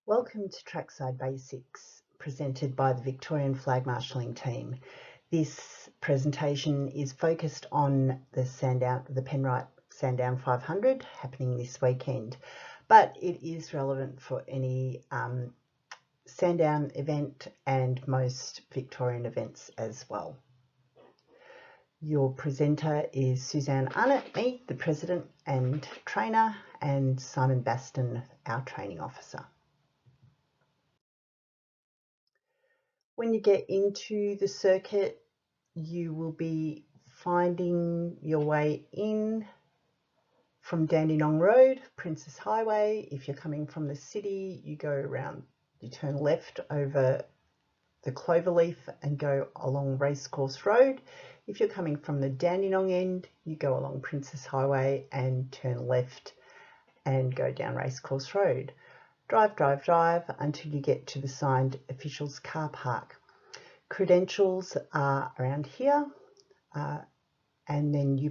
Welcome to Trackside Basics, presented by the Victorian Flagmarshalling Team. This presentation is focused on the Penrite Sandown 500 happening this weekend, but it is relevant for any Sandown event and most Victorian events as well. Your presenter is Suzanne Arnott, me, the President and Trainer, and Simon Baston, our Training Officer. When you get into the circuit, you will be finding your way in from Dandenong Road, Princess Highway. If you're coming from the city, you go around, you turn left over the Cloverleaf and go along Racecourse Road. If you're coming from the Dandenong end, you go along Princess Highway and turn left and go down Racecourse Road. Drive until you get to the signed officials car park. Credentials are around here, and then you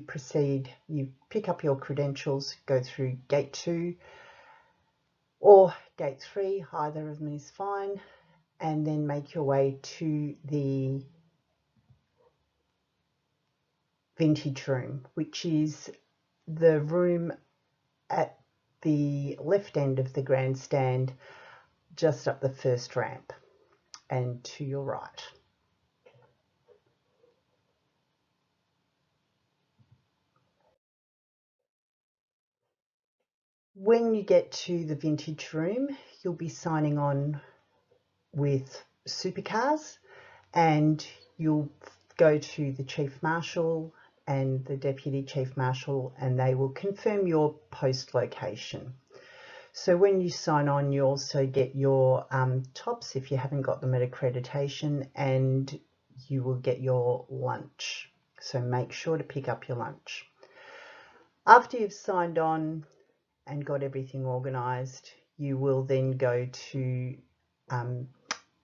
pick up your credentials, go through gate 2 or gate 3, either of them is fine, and then make your way to the vintage room, which is the room at the left end of the grandstand, just up the first ramp and to your right. When you get to the vintage room, you'll be signing on with supercars, and you'll go to the Chief Marshal and the Deputy Chief Marshal, and they will confirm your post location. So when you sign on, you also get your tops if you haven't got them at accreditation, and you will get your lunch. So make sure to pick up your lunch. After you've signed on and got everything organised, you will then go to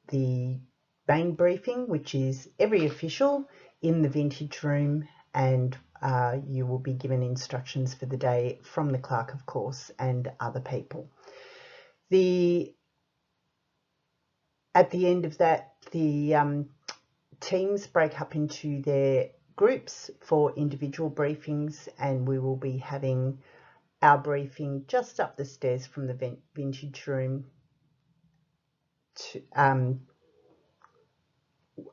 the main briefing, which is every official in the vintage room, and you will be given instructions for the day from the clerk, of course, and other people. At the end of that, the teams break up into their groups for individual briefings, and we will be having our briefing just up the stairs from the vintage room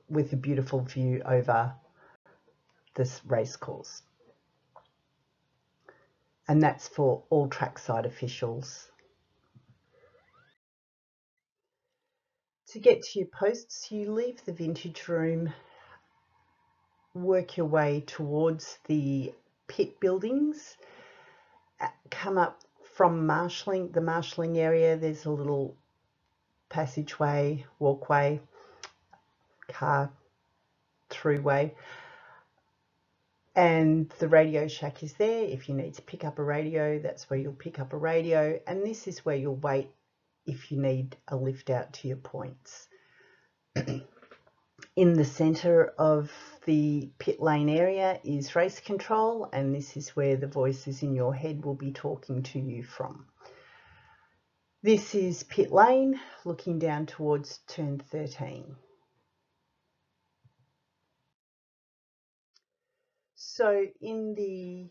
with a beautiful view over this racecourse. And that's for all trackside officials. To get to your posts, you leave the vintage room, work your way towards the pit buildings, come up from the marshalling area. There's a little passageway, walkway, car throughway, and the radio shack is there. If you need to pick up a radio, that's where you'll pick up a radio, and this is where you'll wait if you need a lift out to your points. In the centre of the pit lane area is race control, and this is where the voices in your head will be talking to you from. This is pit lane, looking down towards turn 13. So in the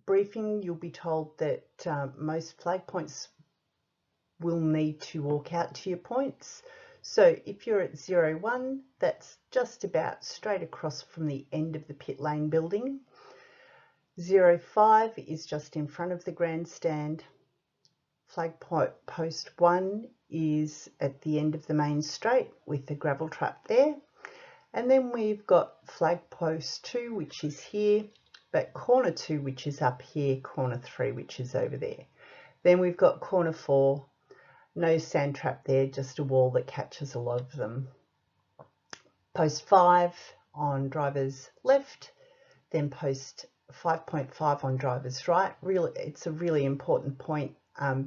briefing, you'll be told that most flag points will need to walk out to your points. So if you're at 01, that's just about straight across from the end of the pit lane building. 05 is just in front of the grandstand. Flag post 1 is at the end of the main straight with the gravel trap there. And then we've got flag post 2, which is here, but corner 2, which is up here, corner 3, which is over there. Then we've got corner 4, no sand trap there, just a wall that catches a lot of them. Post 5 on driver's left, then post 5.5 on driver's right. Really, it's a really important point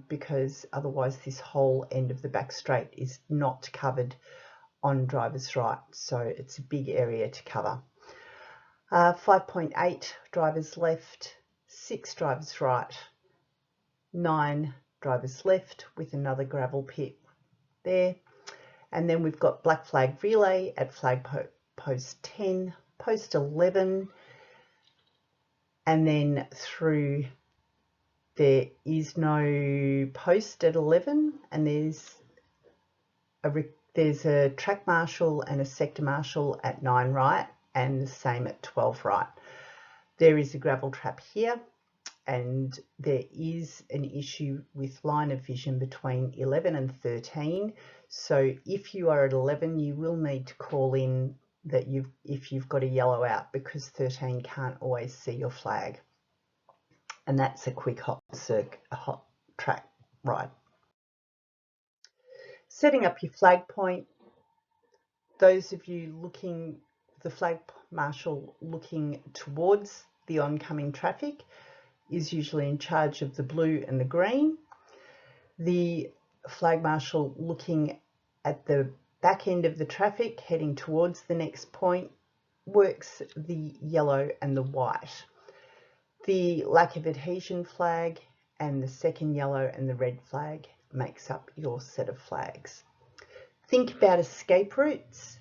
because otherwise this whole end of the back straight is not covered on driver's right, so it's a big area to cover. 5.8 driver's left, 6 driver's right, 9 driver's left with another gravel pit there. And then we've got black flag relay at flag post 10, post 11, and then through there is no post at 11, and there's a track marshal and a sector marshal at 9 right, and the same at 12 right. There is a gravel trap here, and there is an issue with line of vision between 11 and 13. So if you are at 11, you will need to call in that if you've got a yellow out, because 13 can't always see your flag. And that's a quick hot track ride. Setting up your flag point. Those of you looking, the flag marshal looking towards the oncoming traffic is usually in charge of the blue and the green. The flag marshal looking at the back end of the traffic heading towards the next point works the yellow and the white. The lack of adhesion flag and the second yellow and the red flag makes up your set of flags. Think about escape routes.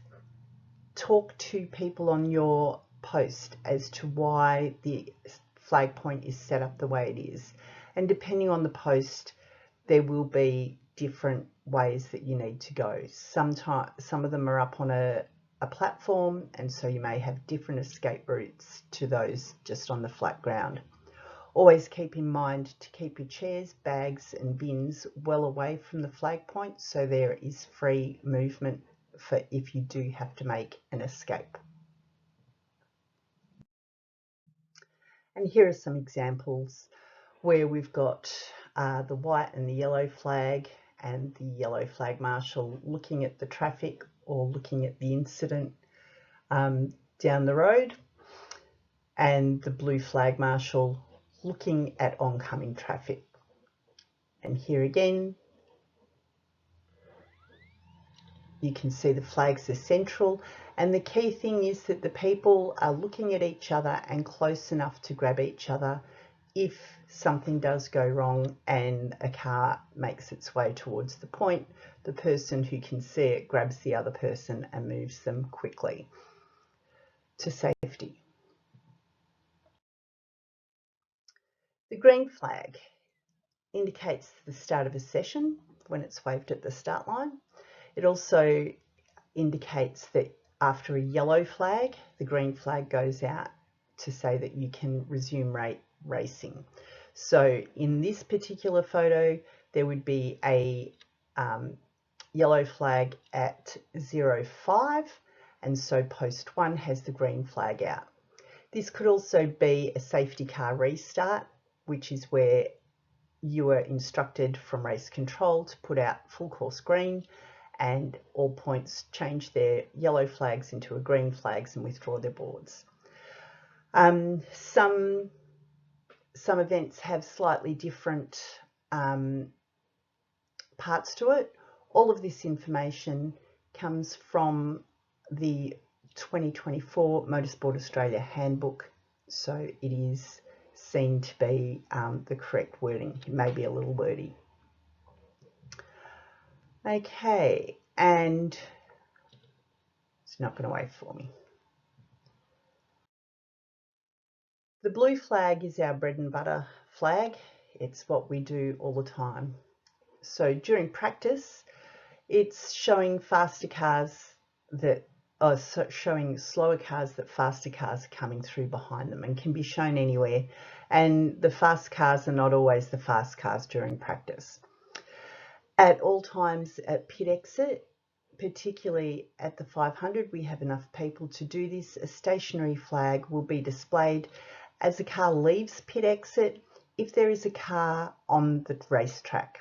Talk to people on your post as to why the flag point is set up the way it is. And depending on the post, there will be different ways that you need to go. Some of them are up on a platform, and so you may have different escape routes to those just on the flat ground. Always keep in mind to keep your chairs, bags and bins well away from the flag point, so there is free movement for if you do have to make an escape. And here are some examples where we've got the white and the yellow flag, and the yellow flag marshal looking at the traffic or looking at the incident down the road, and the blue flag marshal looking at oncoming traffic. And here again, you can see the flags are central, and the key thing is that the people are looking at each other and close enough to grab each other if something does go wrong and a car makes its way towards the point. The person who can see it grabs the other person and moves them quickly to safety. The green flag indicates the start of a session when it's waved at the start line. It also indicates that after a yellow flag, the green flag goes out to say that you can resume racing. So in this particular photo, there would be a yellow flag at 05, and so post 1 has the green flag out. This could also be a safety car restart, which is where you were instructed from race control to put out full course green, and all points change their yellow flags into a green flags and withdraw their boards. Some events have slightly different parts to it. All of this information comes from the 2024 Motorsport Australia Handbook, so it is seen to be the correct wording. It may be a little wordy. Okay, and it's not going to wait for me. The blue flag is our bread and butter flag. It's what we do all the time. So during practice, it's showing faster cars that showing slower cars that faster cars are coming through behind them, and can be shown anywhere. And the fast cars are not always the fast cars during practice. At all times at pit exit, particularly at the 500, we have enough people to do this. A stationary flag will be displayed as the car leaves pit exit if there is a car on the racetrack.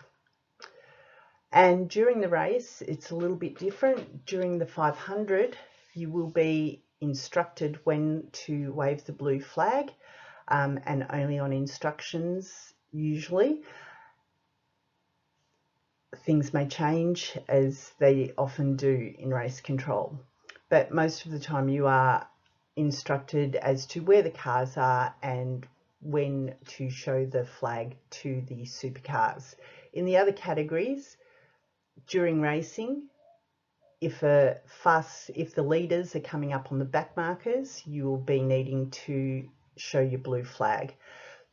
And during the race, it's a little bit different. During the 500, you will be instructed when to wave the blue flag, and only on instructions usually. Things may change, as they often do in race control, but most of the time you are instructed as to where the cars are and when to show the flag to the supercars. in the other categories, during racing, if the leaders are coming up on the back markers, you will be needing to show your blue flag.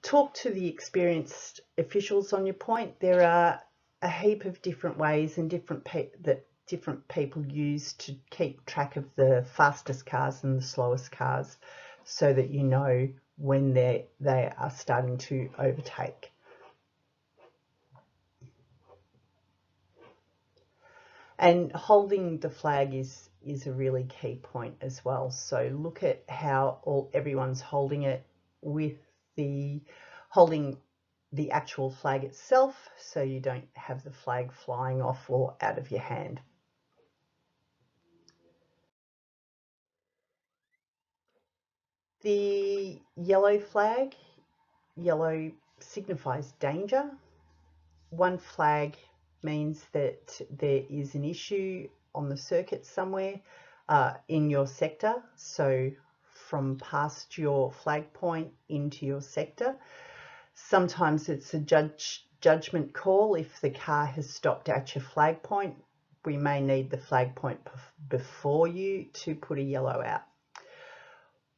Talk to the experienced officials on your point. There are a heap of different ways and different people use to keep track of the fastest cars and the slowest cars, so that you know when they are starting to overtake. And holding the flag is a really key point as well. So look at how everyone's holding it, with holding the actual flag itself, so you don't have the flag flying off or out of your hand. The yellow flag, yellow signifies danger. One flag means that there is an issue on the circuit somewhere in your sector, so from past your flag point into your sector. Sometimes it's a judgment call. If the car has stopped at your flag point, we may need the flag point before you to put a yellow out.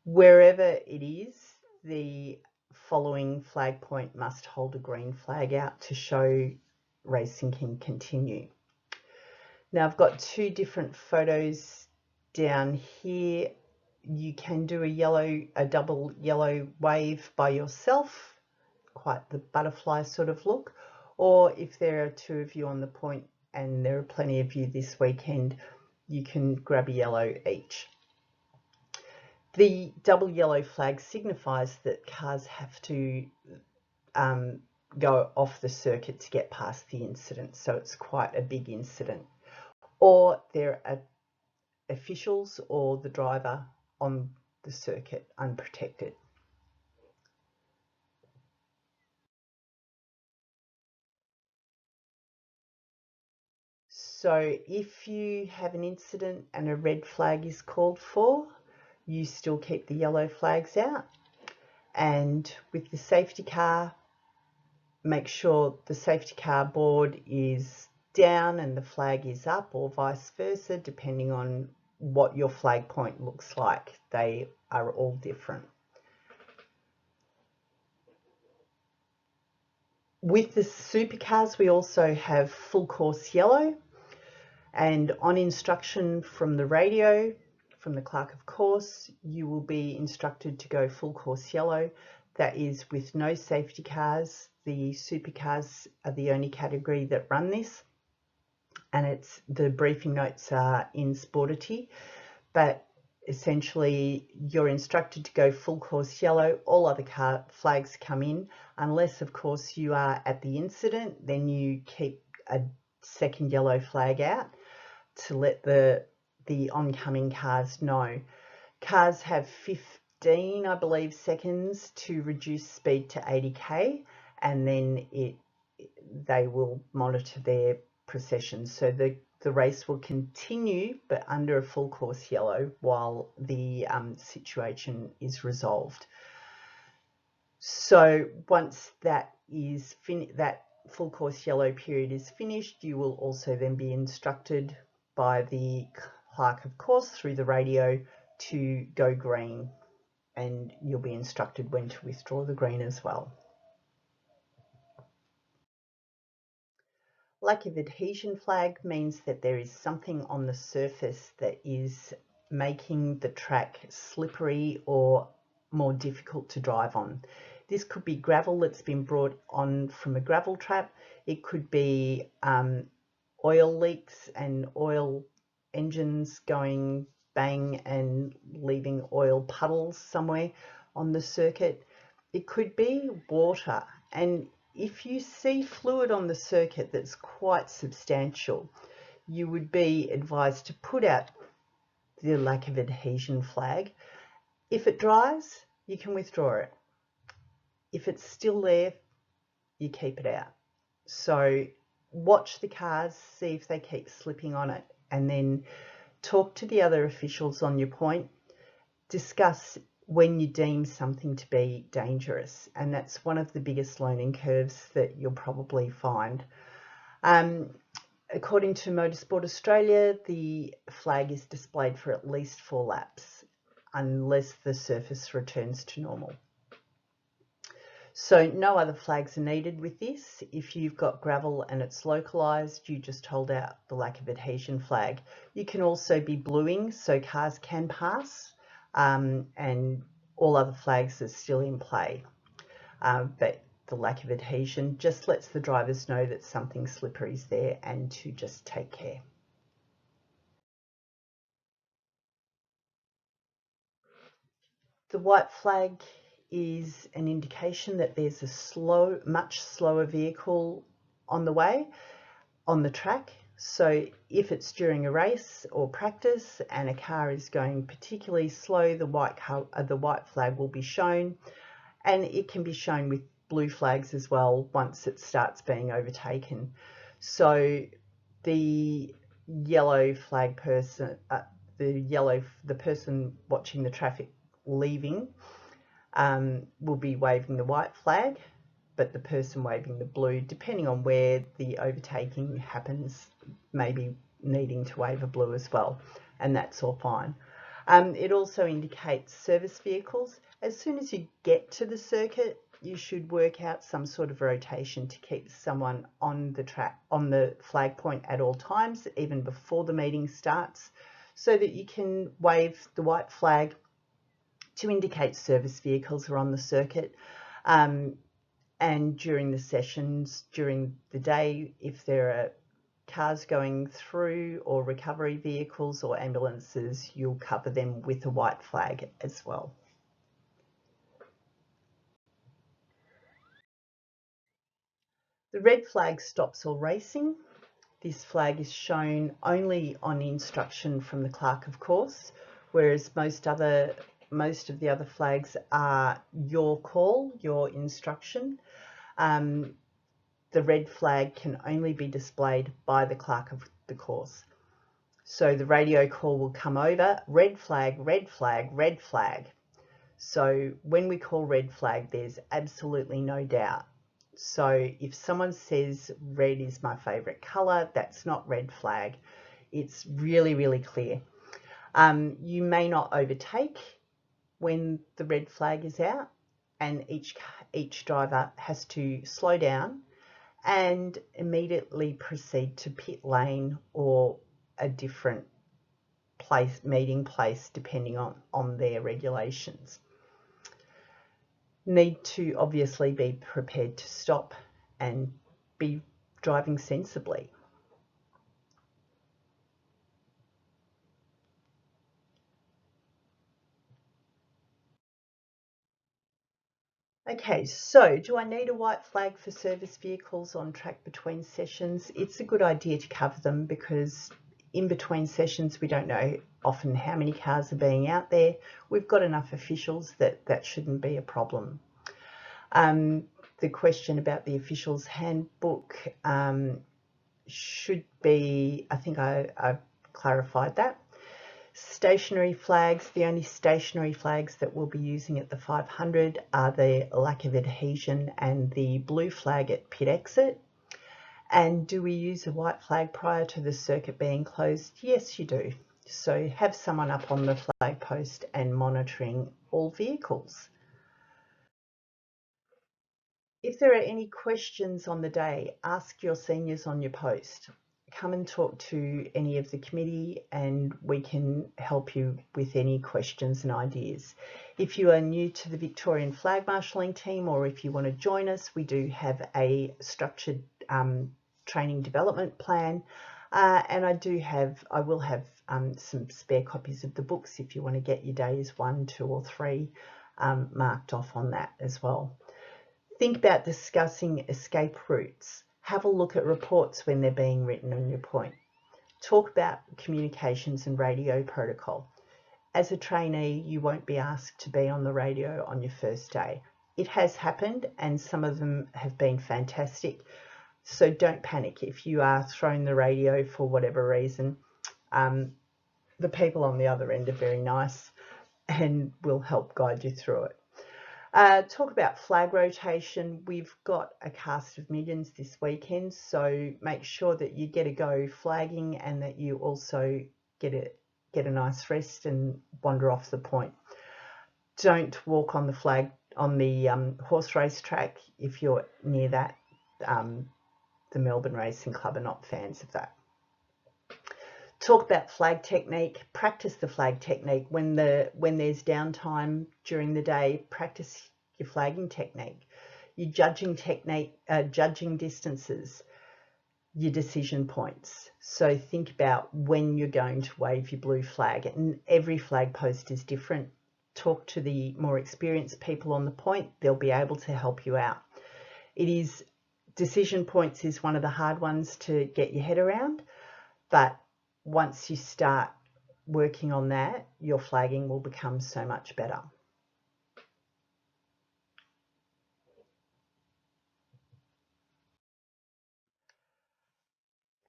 Wherever it is, the following flag point must hold a green flag out to show racing can continue. Now I've got two different photos down here. You can do a double yellow wave by yourself, quite the butterfly sort of look, or if there are two of you on the point, and there are plenty of you this weekend, you can grab a yellow each. The double yellow flag signifies that cars have to go off the circuit to get past the incident, so it's quite a big incident. Or there are officials or the driver on the circuit unprotected. So if you have an incident and a red flag is called for, you still keep the yellow flags out. And with the safety car, make sure the safety car board is down and the flag is up, or vice versa, depending on what your flag point looks like. They are all different. With the supercars, we also have full course yellow, and on instruction from the radio, from the clerk of course, you will be instructed to go full course yellow. That is with no safety cars. The supercars are the only category that run this, and the briefing notes are in Sportity, but essentially you're instructed to go full course yellow. All other flags come in, unless of course you are at the incident, then you keep a second yellow flag out to let the oncoming cars know. Cars have 15, I believe, seconds to reduce speed to 80k, and then they will monitor their procession. So the race will continue, but under a full course yellow, while the situation is resolved. So once that full course yellow period is finished, you will also then be instructed by the clerk of course through the radio to go green, and you'll be instructed when to withdraw the green as well. Lack of adhesion flag means that there is something on the surface that is making the track slippery or more difficult to drive on. This could be gravel that's been brought on from a gravel trap. It could be oil leaks and oil engines going bang and leaving oil puddles somewhere on the circuit. It could be water, and if you see fluid on the circuit that's quite substantial, you would be advised to put out the lack of adhesion flag. If it dries, you can withdraw it. If it's still there, you keep it out. So watch the cars, see if they keep slipping on it, and then talk to the other officials on your point. Discuss when you deem something to be dangerous, and that's one of the biggest learning curves that you'll probably find. According to Motorsport Australia, the flag is displayed for at least 4 laps unless the surface returns to normal. So no other flags are needed with this. If you've got gravel and it's localised, you just hold out the lack of adhesion flag. You can also be bluing so cars can pass, and all other flags are still in play. But the lack of adhesion just lets the drivers know that something slippery is there and to just take care. The white flag is an indication that there's a much slower vehicle on the way, on the track. So if it's during a race or practice and a car is going particularly slow, the white flag will be shown, and it can be shown with blue flags as well once it starts being overtaken. So the yellow flag person, the person watching the traffic leaving will be waving the white flag, but the person waving the blue, depending on where the overtaking happens, may be needing to wave a blue as well, and that's all fine. It also indicates service vehicles. As soon as you get to the circuit, you should work out some sort of rotation to keep someone on the track, on the flag point at all times, even before the meeting starts, so that you can wave the white flag to indicate service vehicles are on the circuit. And during the sessions, during the day, if there are cars going through or recovery vehicles or ambulances, you'll cover them with a white flag as well. The red flag stops all racing. This flag is shown only on instruction from the clerk of course, whereas most of the other flags are your call, your instruction. The red flag can only be displayed by the clerk of the course. So the radio call will come over, red flag, red flag, red flag. So when we call red flag, there's absolutely no doubt. So if someone says red is my favourite colour, that's not red flag. It's really, really clear. You may not overtake when the red flag is out, and each driver has to slow down and immediately proceed to pit lane or a different meeting place depending on their regulations. Need to obviously be prepared to stop and be driving sensibly. Okay, so do I need a white flag for service vehicles on track between sessions? It's a good idea to cover them because in between sessions we don't know often how many cars are being out there. We've got enough officials that shouldn't be a problem. The question about the officials handbook should be, I think I've clarified that. Stationary flags, the only stationary flags that we'll be using at the 500 are the lack of adhesion and the blue flag at pit exit. And do we use a white flag prior to the circuit being closed? Yes, you do. So have someone up on the flag post and monitoring all vehicles. If there are any questions on the day, ask your seniors on your post. Come and talk to any of the committee and we can help you with any questions and ideas. If you are new to the Victorian Flagmarshalling Team or if you want to join us, we do have a structured training development plan, and I will have some spare copies of the books if you want to get your days 1, 2 or 3 marked off on that as well. Think about discussing escape routes. Have a look at reports when they're being written on your point. Talk about communications and radio protocol. As a trainee, you won't be asked to be on the radio on your first day. It has happened and some of them have been fantastic. So don't panic if you are thrown the radio for whatever reason. The people on the other end are very nice and will help guide you through it. Talk about flag rotation. We've got a cast of millions this weekend, so make sure that you get a go flagging and that you also get a nice rest and wander off the point. Don't walk on the horse race track if you're near that. The Melbourne Racing Club are not fans of that. Talk about flag technique. Practice the flag technique when there's downtime during the day. Practice your flagging technique, your judging technique, judging distances, your decision points. So think about when you're going to wave your blue flag, and every flag post is different. Talk to the more experienced people on the point. They'll be able to help you out. Decision points is one of the hard ones to get your head around, but once you start working on that, your flagging will become so much better.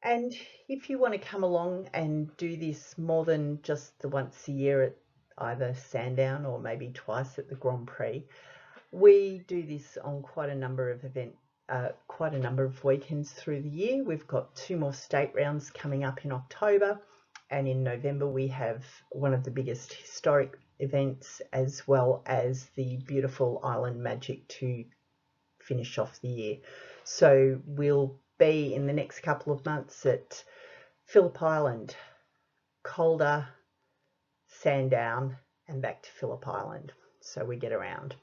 And if you want to come along and do this more than just the once a year at either Sandown or maybe twice at the Grand Prix, we do this on quite a number of weekends through the year. We've got 2 more state rounds coming up in October, and in November we have one of the biggest historic events, as well as the beautiful Island Magic to finish off the year. So we'll be in the next couple of months at Phillip Island, Calder, Sandown, and back to Phillip Island. So we get around.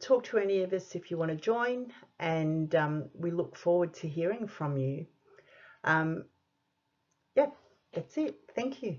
Talk to any of us if you want to join, and we look forward to hearing from you. Yeah, that's it. Thank you.